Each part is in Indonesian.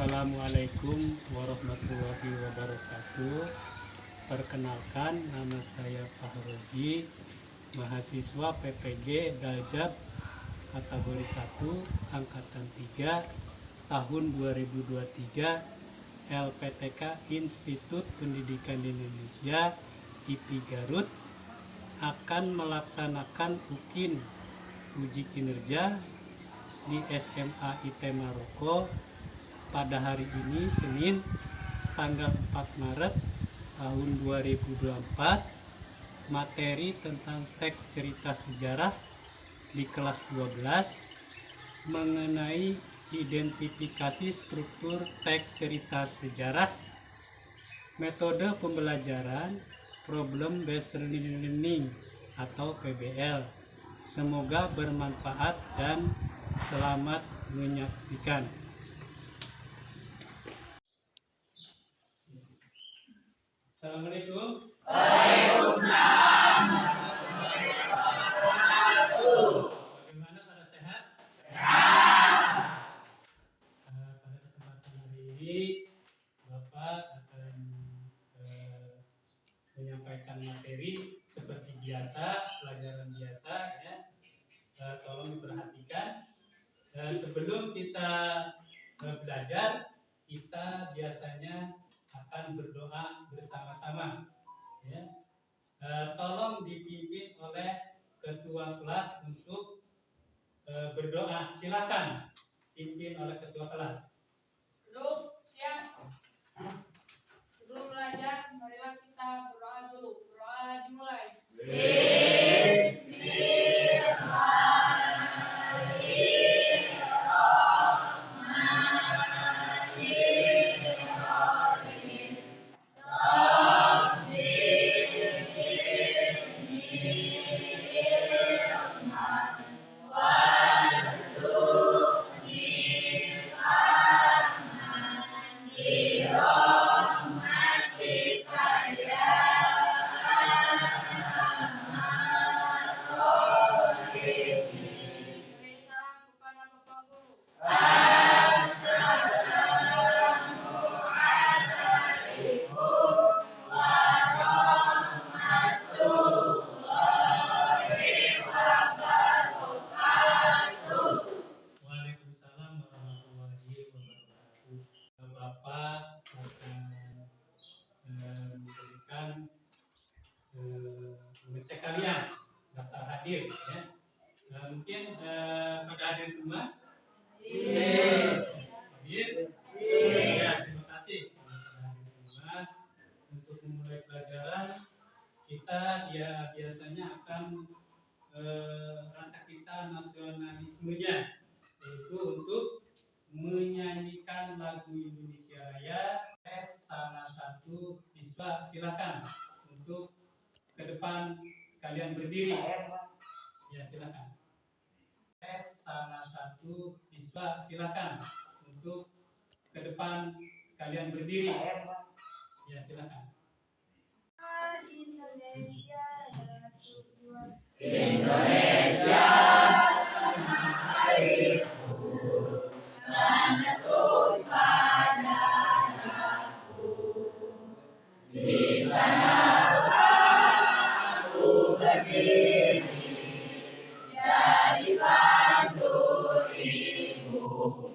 Assalamualaikum warahmatullahi wabarakatuh. Perkenalkan, nama saya Fahroji, mahasiswa PPG Daljab kategori 1 angkatan 3 tahun 2023 LPTK Institut Pendidikan Indonesia IP Garut akan melaksanakan UKIN uji kinerja di SMA IT Maroko pada hari ini Senin tanggal 4 Maret tahun 2024. Materi tentang teks cerita sejarah di kelas 12 mengenai identifikasi struktur teks cerita sejarah, metode pembelajaran, problem based learning atau PBL. Semoga bermanfaat dan selamat menyaksikan. Assalamualaikum. Waalaikumsalam. Bagaimana, pada sehat? Sehat. Pada kesempatan hari ini Bapak akan menyampaikan materi seperti biasa, pelajaran biasa ya. Tolong diperhatikan. Sebelum kita belajar, kita biasanya akan berdoa bersama-sama ya. Tolong dipimpin oleh ketua kelas untuk berdoa. Silakan pimpin oleh ketua kelas. Duduk, siap. Sebelum belajar, marilah kita berdoa dulu. Berdoa dimulai. Beri salam kepada Bapak Guru. Waalaikumsalam warahmatullahi wabarakatuh. Bapak akan memberikan mengecek kalian daftar hadir ya. Mungkin pada hadir semua? Hadir? Ya, terima kasih pada hadir semua. Untuk memulai pelajaran kita biasanya akan rasa kita nasionalismenya, yaitu untuk menyanyikan lagu Indonesia Raya. Salah satu siswa silakan untuk ke depan sekalian berdiri. Ya, silakan. Salah satu siswa silakan untuk ke depan sekalian berdiri. Ya, silakan. Indonesia adalah tujuan. Indonesia tanah airku, tanah tumpah darahku. Di sanalah aku berdiri, jadi pandu ibuku.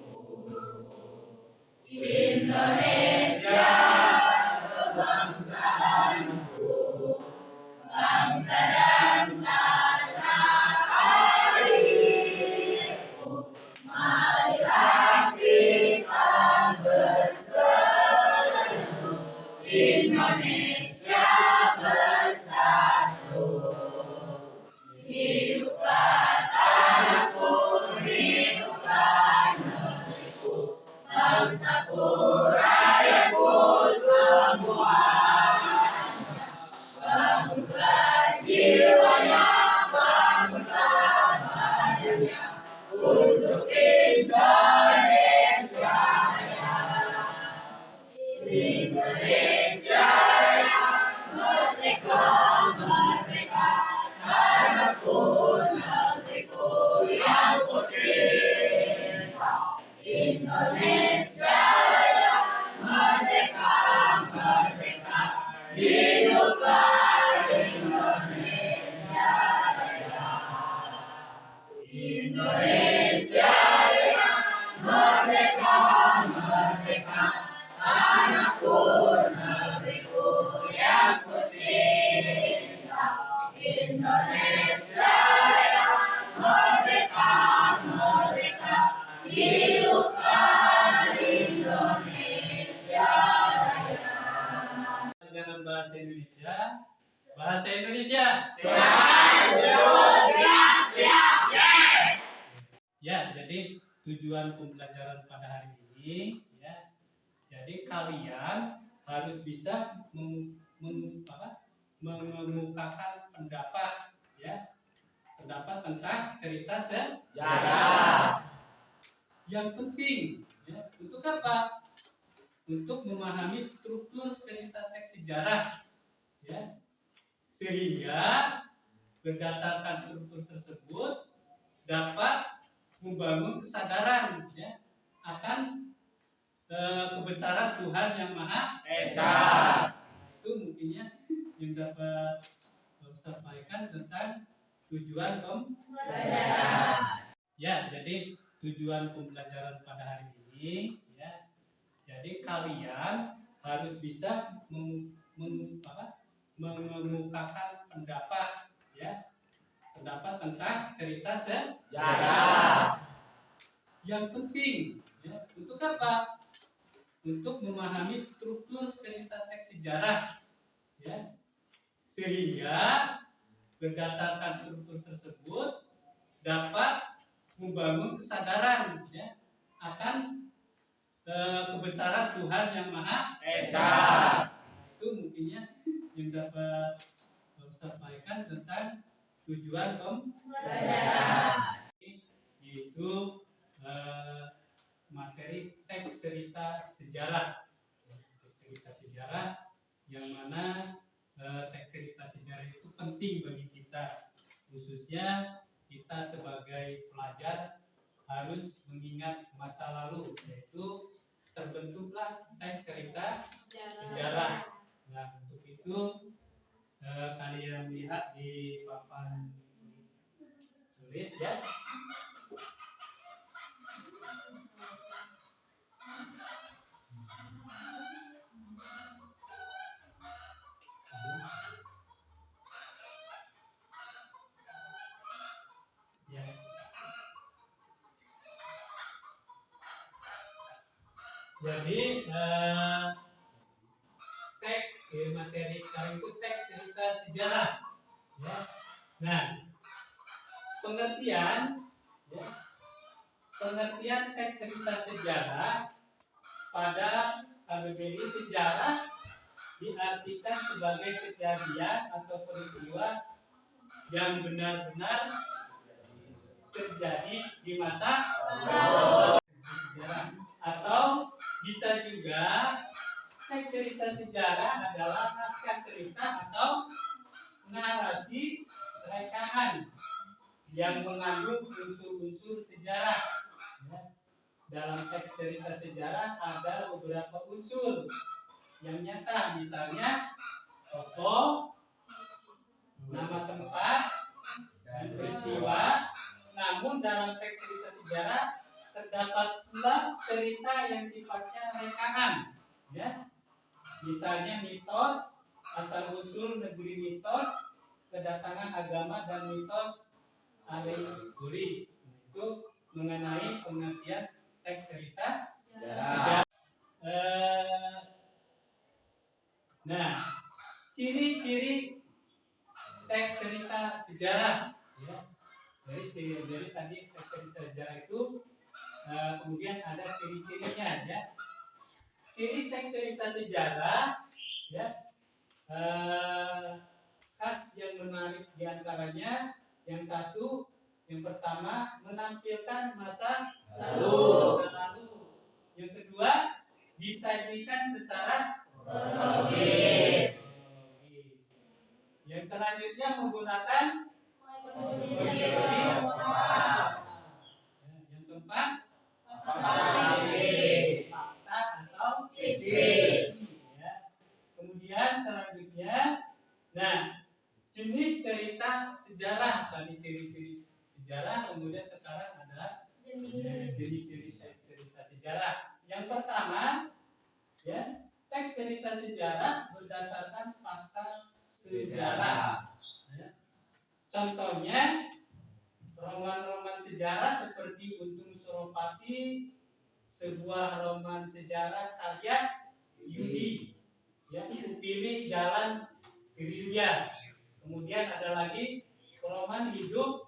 Indonesia kebangsaanku, bangsa dan tanah airku. Marilah kita berseru, Indonesia bersatu. Hiduplah tanahku, hiduplah negeriku, bangsaku, rakyatku semuanya. Bangunlah jiwanya, bangunlah badannya, untuk Indonesia Raya. Indonesia Raya, merdeka, merdeka, tanahku, negeriku yang ku cinta. Indonesia Raya. hiduplah Indonesia Raya. Pelajaran bahasa Indonesia. Bahasa Indonesia. Ya, jadi tujuan pembelajaran pada hari ini, ya. Jadi kalian harus bisa mengemukakan pendapat, ya, pendapat tentang cerita sejarah. Yang penting, ya, untuk apa? Untuk memahami struktur cerita teks sejarah, ya, sehingga berdasarkan struktur tersebut dapat membangun kesadaran, ya, akan kebesaran Tuhan yang Maha Esa. Itu mungkinnya yang dapat saya sampaikan tentang tujuan pembelajaran. Ya, jadi tujuan pembelajaran pada hari ini, ya. Jadi kalian harus bisa mengemukakan pendapat, ya, pendapat tentang cerita sejarah. Yang penting, ya, untuk apa? Untuk memahami struktur cerita teks sejarah, ya, sehingga berdasarkan struktur tersebut dapat membangun kesadaran, ya, akan kebesaran Tuhan yang Maha Esa. Itu mungkinnya yang dapat saya sampaikan tentang tujuan pembelajaran, yaitu materi teks cerita sejarah. Teks cerita sejarah yang mana teks cerita sejarah itu penting bagi kita, khususnya kita sebagai pelajar harus mengingat masa lalu, yaitu terbentuklah teks cerita sejarah. Nah, untuk itu kalian lihat di papan tulis, ya. Ya. Jadi teks materi sekarang itu teks cerita sejarah, ya. Nah, pengertian, ya, pengertian teks cerita sejarah pada KBBI sejarah diartikan sebagai kejadian atau peristiwa yang benar-benar terjadi di masa lalu. Atau bisa juga teks cerita sejarah adalah naskah cerita atau narasi rekaman yang mengandung unsur-unsur sejarah. Ya. Dalam teks cerita sejarah ada beberapa unsur yang nyata, misalnya tokoh, nama tempat, dan peristiwa. Namun dalam teks cerita sejarah terdapat pula cerita yang sifatnya rekaman, ya. Misalnya mitos, asal usul negeri mitos, kedatangan agama dan mitos alegori. Itu mengenai pengertian teks cerita sejarah. Nah, ciri-ciri teks cerita sejarah, ya. Jadi tadi teks cerita sejarah itu kemudian ada ciri-cirinya, ya. Ciri teks cerita sejarah, ya, khas yang menarik diantaranya yang satu, yang pertama menampilkan masa lalu. Yang kedua disajikan secara kronologis. Yang selanjutnya menggunakan yang keempat fakta atau fiksi. Ya. Kemudian selanjutnya, nah, jenis cerita sejarah, tadi ciri-ciri sejarah, kemudian sekarang ada jenis-jenis cerita sejarah. Yang pertama, ya, teks cerita sejarah berdasarkan fakta sejarah. Ya. Contohnya roman-roman sejarah seperti Untung Suropati, sebuah roman sejarah karya Yudi, ya, Pilih Jalan Gerilya. Kemudian ada lagi roman hidup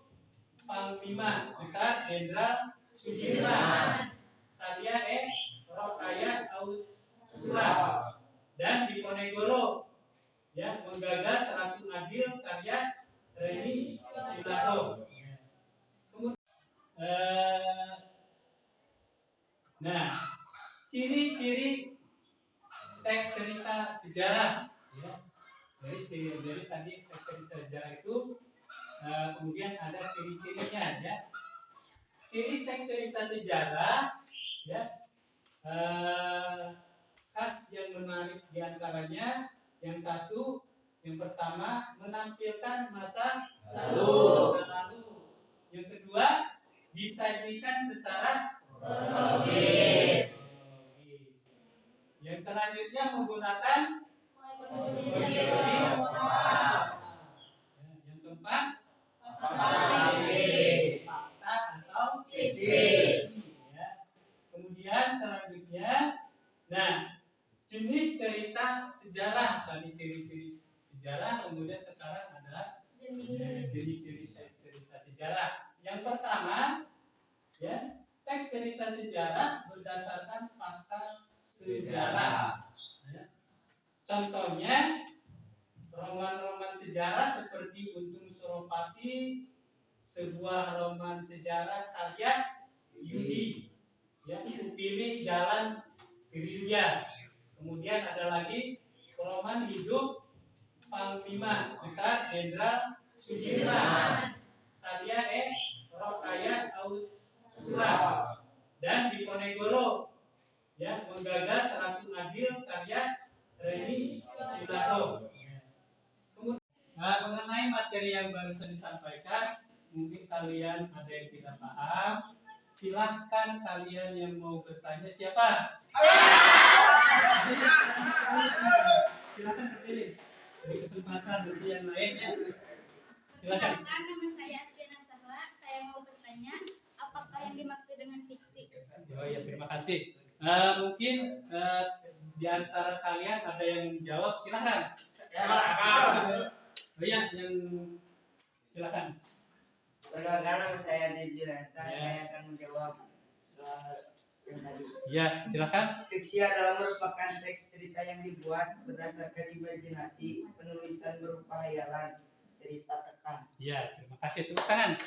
Panglima Besar Jenderal Sudirman karya Rokayat Ausura. Dan Diponegoro, ya, Menggagas Ratu Adil karya Reni Silado. Nah, ciri-ciri teks cerita sejarah, ya. Jadi tadi teks cerita sejarah itu kemudian ada ciri-cirinya, ya. Ciri teks cerita sejarah, ya, khas yang menarik diantaranya yang satu, yang pertama menampilkan masa lalu. Yang kedua disajikan secara kronologis. Yang selanjutnya menggunakan kondisi lokal. Yang keempat fakta atau fiksi. Ya. Kemudian selanjutnya, nah, jenis cerita sejarah, tadi ciri-ciri sejarah, kemudian sekarang ada jenis cerita sejarah. Yang pertama, ya, teks cerita sejarah berdasarkan fakta sejarah. Ya. Contohnya roman-roman sejarah seperti Untung Suropati, sebuah roman sejarah karya Yudi, ya, Pilih Jalan Gerilya. Kemudian ada lagi roman hidup Panglima Besar Jenderal Sudirman karya Rokayat Ausura. Dan Diponegoro, ya, Menggagas Ratu Adil karya Reni Silado. Mengenai materi yang barusan disampaikan, mungkin kalian ada yang tidak paham. Silahkan kalian yang mau bertanya. Siapa? Silakan berdiri. Beri kesempatan bagi yang lainnya. Silakan. Nama saya Astiana Sahla. Saya mau bertanya, apakah yang dimaksud dengan fiksi? Oh ya, terima kasih. Mungkin di antara kalian ada yang menjawab. Silakan. Oh ya, yang silakan. Perkenalkan, nama saya Dedi Rasa. Saya akan menjawab soal yang tadi. Ya, silakan. Fiksi adalah merupakan teks cerita yang dibuat berdasarkan imajinasi, penulisan berupa hayalan, cerita tekan. Ya, terima kasih. Tepuk tangan.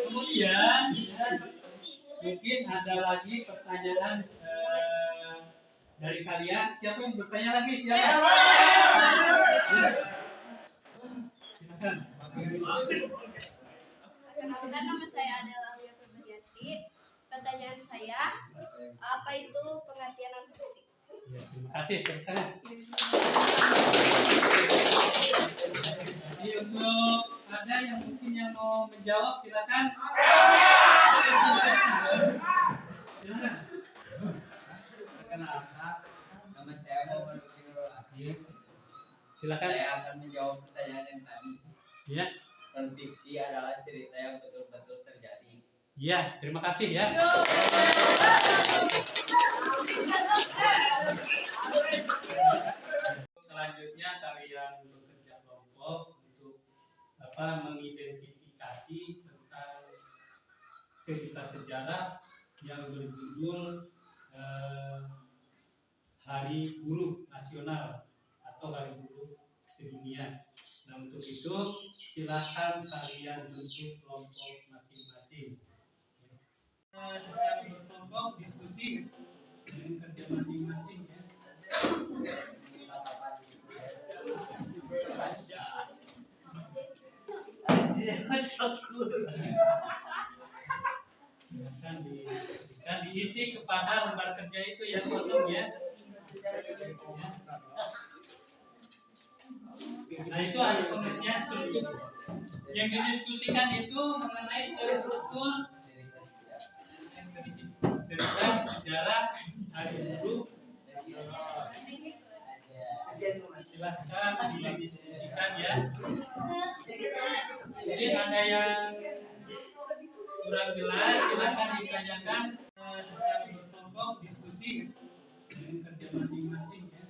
Kemudian, ya, mungkin ada lagi pertanyaan dari kalian. Siapa yang bertanya lagi? Siapa? Silakan. Perkenalkan, nama saya adalah Aulia Febriati. Pertanyaan saya, apa itu pengertian non fiksi? Ya, terima kasih. Tepuk tangan. Jadi untuk ada yang mungkin yang mau menjawab, silakan. Silakan. Perkenalkan, nama saya Muhammad Nurul Abdi. Silakan. Saya akan menjawab pertanyaan yang tadi. Ya. Non-fiksi adalah cerita yang betul-betul terjadi. Ya, terima kasih ya. Selanjutnya kalian bekerja kelompok untuk mengidentifikasi tentang cerita sejarah yang berjudul Hari Buruh Nasional atau Hari Buruh Sedunia. Nah, untuk itu silahkan kalian bentuk kelompok masing-masing. Secara berkelompok diskusi dengan kerja masing-masing, ya. Kan diisi kepada lembar kerja itu yang kosong, ya. Nah, itu ada pengertian struktur. Yang didiskusikan itu mengenai struktur cerita sejarah Hari Buruh. Silahkan didiskusikan, ya. Jadi ada yang kurang jelas silakan ditanyakan secara berkelompok diskusi dengan kerja masing-masing ya.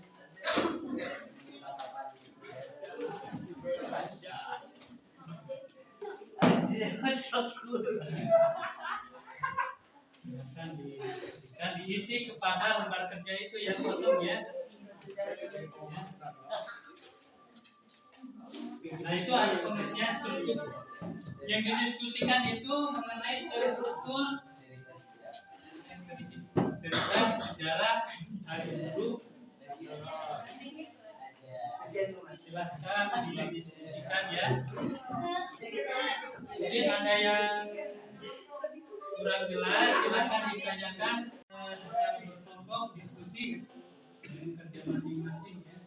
Silakan diisi kepada lembar kerja itu yang kosong ya. Nah itu ada pengertian struktur. Yang didiskusikan itu mengenai struktur cerita sejarah hari dulu. Silahkan didiskusikan ya. Jadi ada yang kurang jelas silahkan ditanyakan secara berkelompok diskusi dengan kerja masing-masing ya.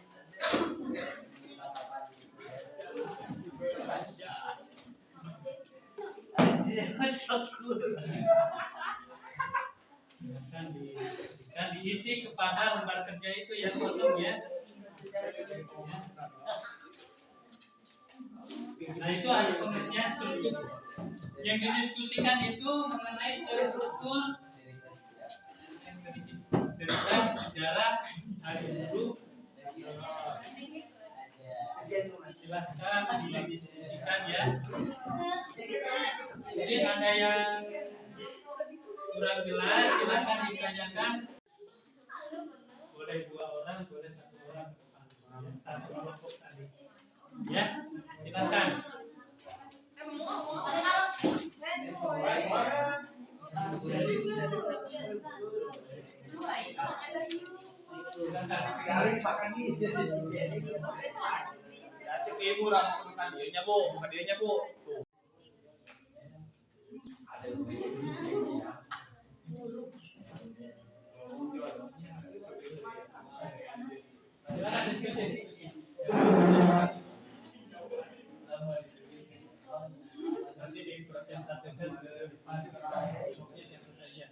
Silakan diisi kepada lembar kerja itu yang kosong ya. Nah itu ada pengertian struktur. Yang didiskusikan itu mengenai struktur cerita sejarah hari dulu. Silahkan didiskusikan ya. Jadi ada yang kurang jelas silahkan ditanyakan. Boleh 2 orang, boleh 1 orang. Satu kelompok tadi. Ya, silakan. Ibu langsung makan dia bu, makan dia bu. Silakan diskusi. Nanti dipresentasikan ke depan. Siapa saja.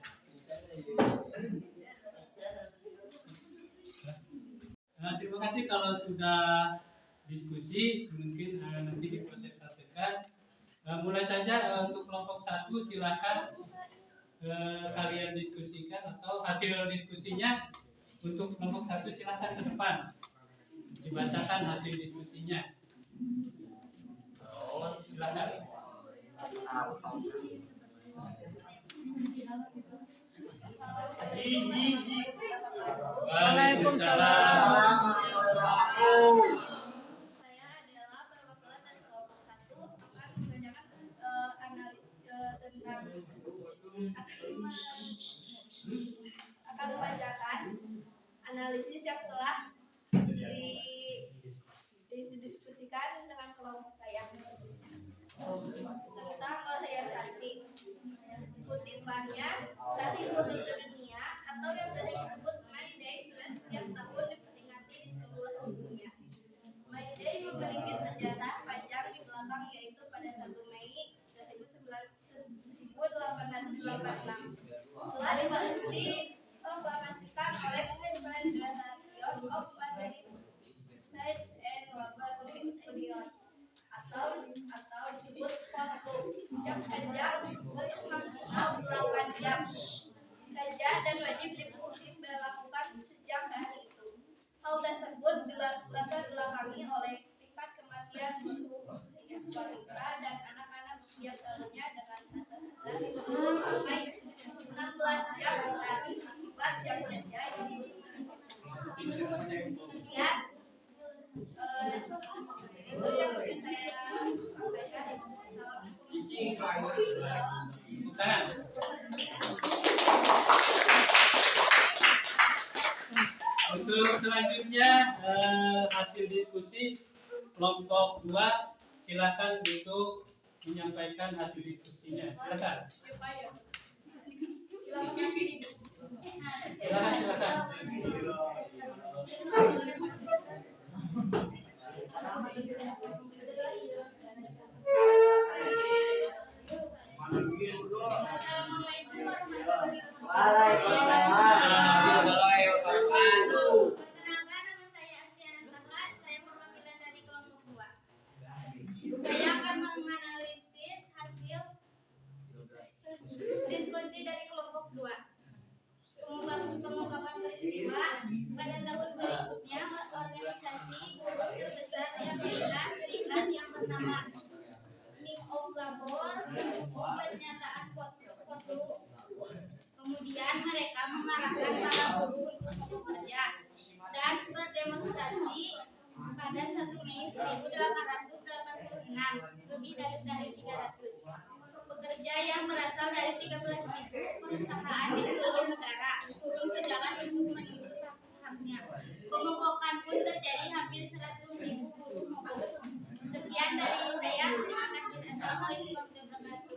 Nah, terima kasih kalau sudah diskusi, mungkin nanti dipresentasikan. Mulai saja untuk kelompok 1 silakan kalian diskusikan atau hasil diskusinya untuk kelompok 1 silakan ke depan. Dibacakan hasil diskusinya. Silakan. Waalaikumsalam warahmatullahi wabarakatuh. Saya adalah perwakilan dari kelompok 1 akan membacakan analisis yang telah didiskusikan dengan kelompok saya tentang orientasi. Kutipannya, hari buruh sedunia atau yang sering disebut May Day sudah setiap tahun diperingati di seluruh dunia. May Day memiliki sejarah panjang di belakang, yaitu pada 1 Mei 1886 telah diproklamasikan oleh Federation of Organic Science and Laboratory Union atau disebut FOSCO. Jam kerja bermaksimal 8 jam kerja dan wajib dilakukan sejak hari itu. Hal tersebut dilatar belakangi oleh tingkat kematian buruh wanita dan anak-anak usia barunya dengan 11 sampai 16 jam hari akibat jam kerja yang sekian. Itu yang saya sampaikan. Bukan. Untuk selanjutnya hasil diskusi kelompok 2 silakan untuk menyampaikan hasil diskusinya. Silakan. Silakan. Perkenalkan, nama saya Astiana Sahla, saya perwakilan dari kelompok 2. Saya akan menganalisis pada tahun berikutnya organisasi buruh terbesar di Amerika Serikat yang bernama Ning of Labor mendukung pernyataan Potluck. Kemudian mereka mengarahkan para buruh untuk bekerja dan berdemonstrasi pada 1 Mei 1886, lebih dari 300 pekerja yang berasal dari 13.000 perusahaan di seluruh negara turun ke jalan untuk menuntut haknya. Pemogokan pun terjadi, hampir 100.000 buruh mogok. Sekian dari saya, terima kasih. Assalamualaikum warahmatullahi wabarakatuh.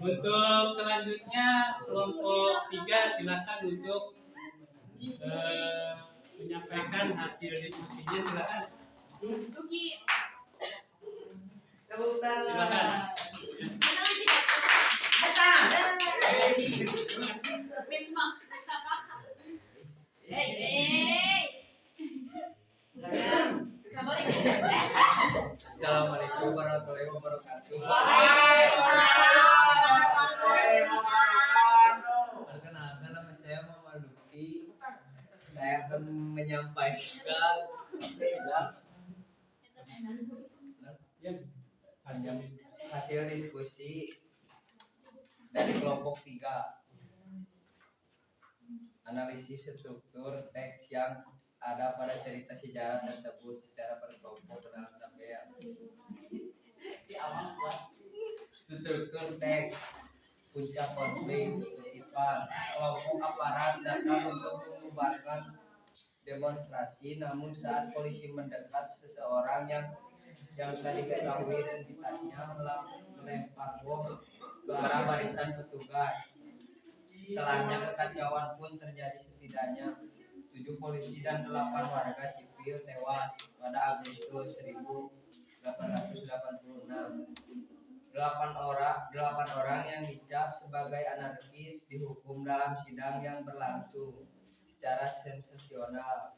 Untuk selanjutnya kelompok 3 silakan untuk menyampaikan hasil diskusinya, silakan. Tepuk tangan. Silakan. Assalamualaikum warahmatullahi wabarakatuh. Perkenalkan, nama saya Muhammad Lutfi. Saya akan menyampaikan hasil diskusi dari kelompok 3. Analisis struktur teks yang ada pada cerita sejarah tersebut secara berkelompok dalam tabel. Struktur teks, puncak konflik, kutipan, kelompok aparat datang untuk membubarkan demonstrasi, namun saat polisi mendekat, seseorang yang tadi diketahui identitasnya melempar bom ke arah barisan petugas. Setelahnya kekacauan pun terjadi, setidaknya 7 polisi dan 8 warga sipil tewas pada Agustus 1886. 8 orang yang dicap sebagai anarkis dihukum dalam sidang yang berlangsung secara sensasional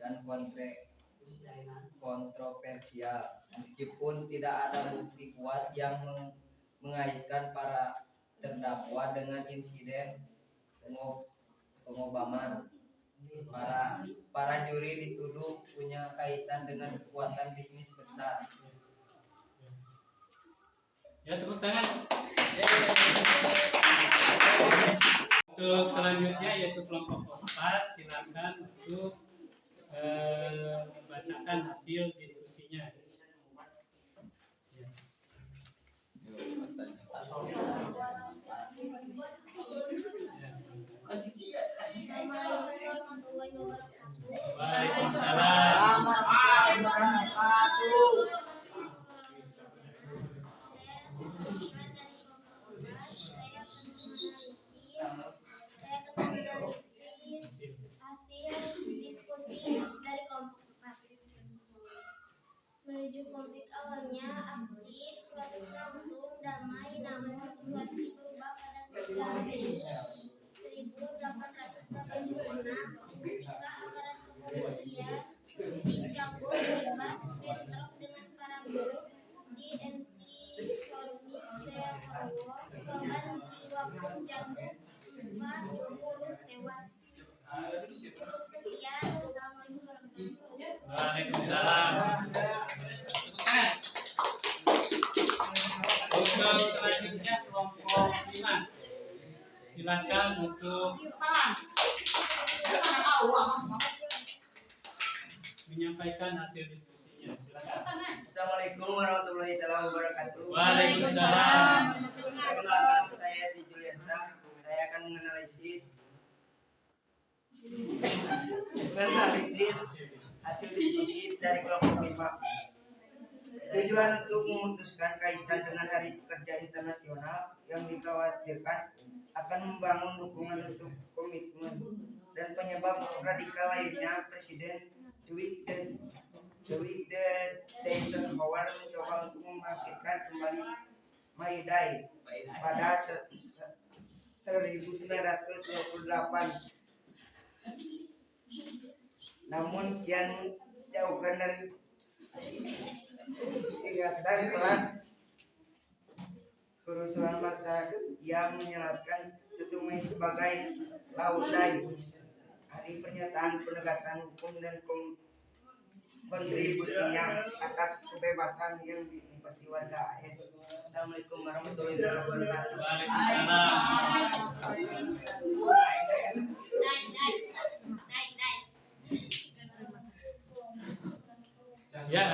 dan kontroversial, meskipun tidak ada bukti kuat yang mengaitkan para terdakwa dengan insiden pengobaman. Para juri dituduh punya kaitan dengan kekuatan bisnis besar. Ya, tepuk tangan. Untuk selanjutnya yaitu kelompok 4, silakan untuk membacakan hasil diskusinya. Waalaikumsalam. Menuju konflik awalnya, aksi protes langsung damai, namun situasi berubah pada 3 Mei 1886 ketika aparat kepolisian dicabut terlibat bentrok dengan para buruh di MC Chronic Theater. Korban jiwa pun jatuh, 20 tewas. Cukup sekian, wassalamualaikum warahmatullahi wabarakatuh. Waalaikumsalam. Untuk selanjutnya kelompok 5, silakan untuk menyampaikan hasil diskusinya. Silakan. Assalamualaikum warahmatullahi wabarakatuh. Waalaikumsalam. Perkenalkan, saya di Juliansa. Saya akan menganalisis hasil diskusi dari kelompok 5. Tujuan untuk memutuskan kaitan dengan Hari Pekerja Internasional yang dikhawatirkan akan membangun dukungan untuk komitmen dan penyebab radikal lainnya. Presiden Dwight D. Eisenhower mencoba untuk membangkitkan kembali May Day pada 1928. Namun kian jauhkan dari ingatan selat kerusuhan masyarakat yang menyeratkan Setumai sebagai laudai. Hari pernyataan penegasan hukum dan kontribusinya atas kebebasan yang dinikmati warga AS. Assalamualaikum warahmatullahi wabarakatuh. Ya,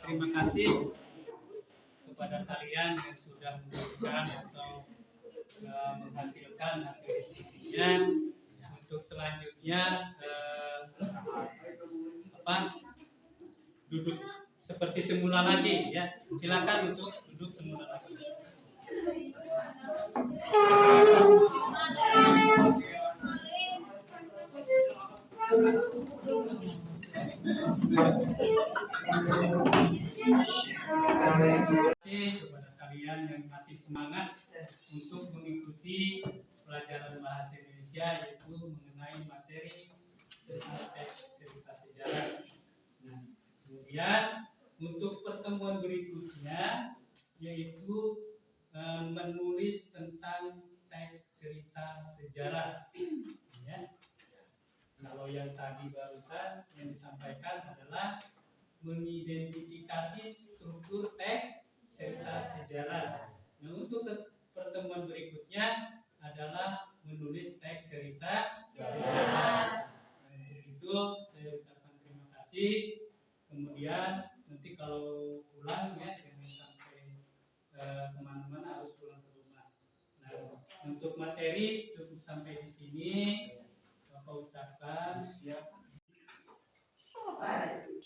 terima kasih kepada kalian yang sudah memberikan atau menghasilkan hasil diskusinya. Untuk selanjutnya duduk seperti semula lagi ya. Silakan untuk duduk semula lagi. Terima kasih kepada kalian yang masih semangat untuk mengikuti pelajaran bahasa Indonesia, yaitu mengenai materi tentang teks cerita sejarah. Nah, kemudian untuk pertemuan berikutnya yaitu menulis tentang teks cerita sejarah. Ya. Kalau yang tadi barusan yang disampaikan adalah mengidentifikasi struktur teks cerita sejarah. Nah, untuk pertemuan berikutnya adalah menulis teks cerita sejarah. Nah, untuk itu saya ucapkan terima kasih. Kemudian nanti kalau pulang ya jangan sampai kemana-mana, harus pulang ke rumah. Nah, untuk materi cukup sampai di sini. Bapak ucapkan siap.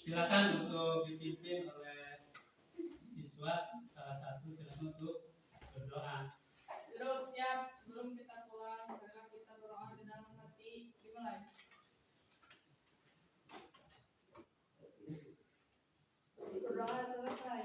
Silakan untuk dipimpin oleh siswa salah satu, silakan untuk berdoa. Duduk siap, sebelum kita pulang, segera kita berdoa di dalam hati. Dimulai. Berdoa selesai.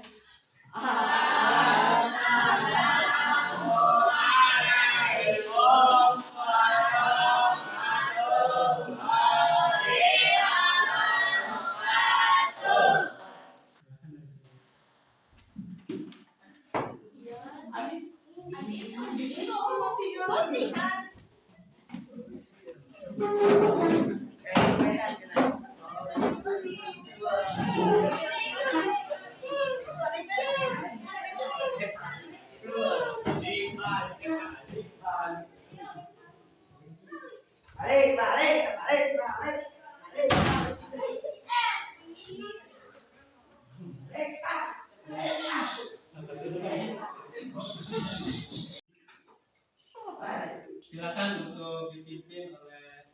Silakan untuk dipimpin oleh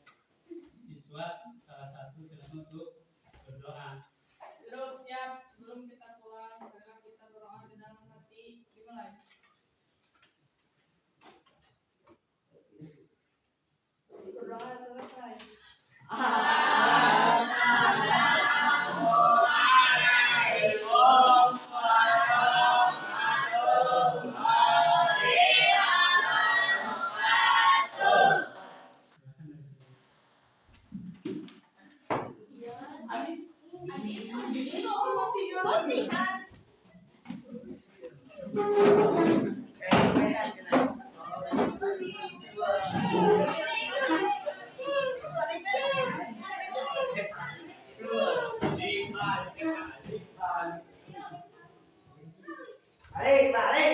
siswa salah satu, silakan untuk berdoa. Duduk siap, sebelum kita pulang, segera kita berdoa di dalam hati. Dimulai. Berdoa selesai. Balik.